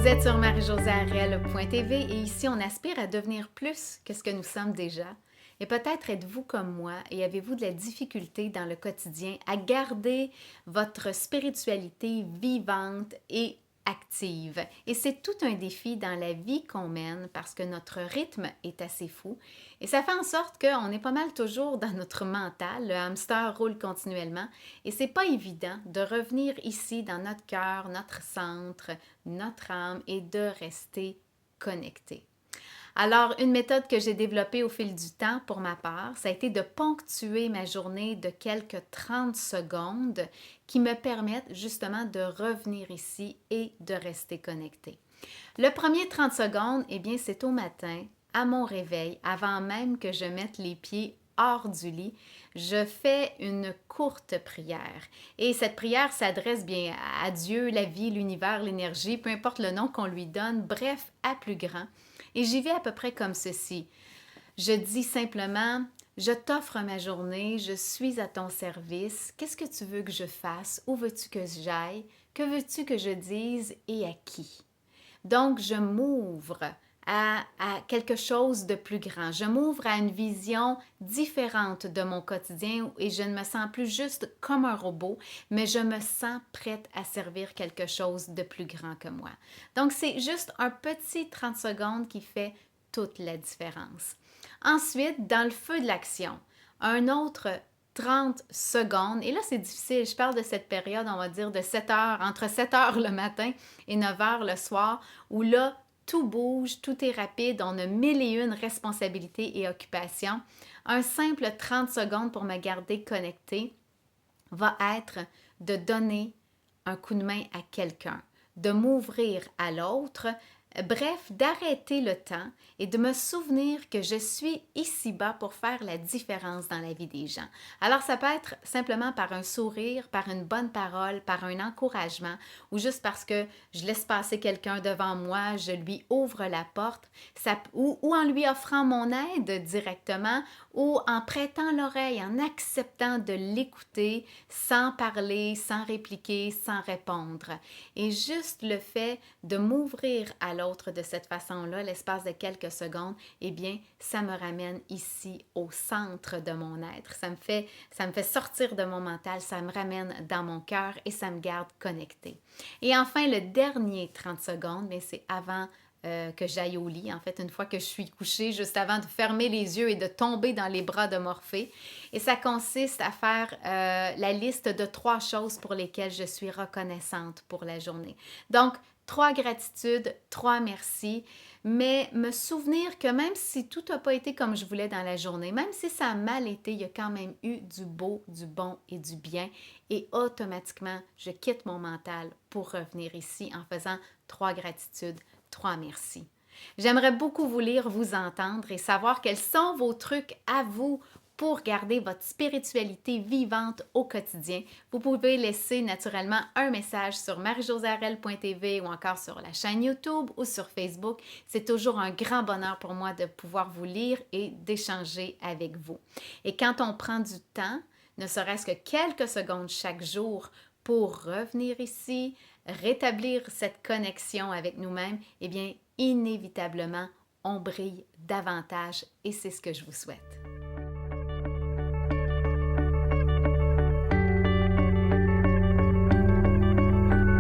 Vous êtes sur marie-josée-ariel.tv et ici on aspire à devenir plus que ce que nous sommes déjà. Et peut-être êtes-vous comme moi et avez-vous de la difficulté dans le quotidien à garder votre spiritualité vivante et active. Et c'est tout un défi dans la vie qu'on mène parce que notre rythme est assez fou. Et ça fait en sorte qu'on est pas mal toujours dans notre mental. Le hamster roule continuellement. Et c'est pas évident de revenir ici dans notre cœur, notre centre, notre âme et de rester connecté. Alors, une méthode que j'ai développée au fil du temps pour ma part, ça a été de ponctuer ma journée de quelques 30 secondes qui me permettent justement de revenir ici et de rester connecté. Le premier 30 secondes, eh bien, c'est au matin, à mon réveil, avant même que je mette les pieds hors du lit, je fais une courte prière. Et cette prière s'adresse bien à Dieu, la vie, l'univers, l'énergie, peu importe le nom qu'on lui donne, bref, à plus grand. Et j'y vais à peu près comme ceci. Je dis simplement, je t'offre ma journée, je suis à ton service. Qu'est-ce que tu veux que je fasse? Où veux-tu que j'aille? Que veux-tu que je dise et à qui? Donc, je m'ouvre à quelque chose de plus grand. Je m'ouvre à une vision différente de mon quotidien et je ne me sens plus juste comme un robot, mais je me sens prête à servir quelque chose de plus grand que moi. Donc, c'est juste un petit 30 secondes qui fait toute la différence. Ensuite, dans le feu de l'action, un autre 30 secondes. Et là, c'est difficile. Je parle de cette période, on va dire, de 7 heures, entre 7 heures le matin et 9 heures le soir, où là, tout bouge, tout est rapide, on a mille et une responsabilités et occupations. Un simple 30 secondes pour me garder connectée va être de donner un coup de main à quelqu'un, de m'ouvrir à l'autre, bref, d'arrêter le temps et de me souvenir que je suis ici-bas pour faire la différence dans la vie des gens. Alors, ça peut être simplement par un sourire, par une bonne parole, par un encouragement ou juste parce que je laisse passer quelqu'un devant moi, je lui ouvre la porte ou en lui offrant mon aide directement ou en prêtant l'oreille, en acceptant de l'écouter sans parler, sans répliquer, sans répondre. Et juste le fait de m'ouvrir à l'autre de cette façon-là, l'espace de quelques secondes, eh bien, ça me ramène ici au centre de mon être. Ça me fait sortir de mon mental, ça me ramène dans mon cœur et ça me garde connectée. Et enfin, le dernier 30 secondes, mais c'est avant que j'aille au lit, en fait, une fois que je suis couchée, juste avant de fermer les yeux et de tomber dans les bras de Morphée. Et ça consiste à faire la liste de 3 choses pour lesquelles je suis reconnaissante pour la journée. Donc, 3 gratitudes, 3 merci, mais me souvenir que même si tout n'a pas été comme je voulais dans la journée, même si ça a mal été, il y a quand même eu du beau, du bon et du bien. Et automatiquement, je quitte mon mental pour revenir ici en faisant 3 gratitudes, 3 merci. J'aimerais beaucoup vous lire, vous entendre et savoir quels sont vos trucs à vous pour garder votre spiritualité vivante au quotidien. Vous pouvez laisser naturellement un message sur marie-josée-ariel.tv ou encore sur la chaîne YouTube ou sur Facebook. C'est toujours un grand bonheur pour moi de pouvoir vous lire et d'échanger avec vous. Et quand on prend du temps, ne serait-ce que quelques secondes chaque jour pour revenir ici, rétablir cette connexion avec nous-mêmes, eh bien, inévitablement, on brille davantage et c'est ce que je vous souhaite.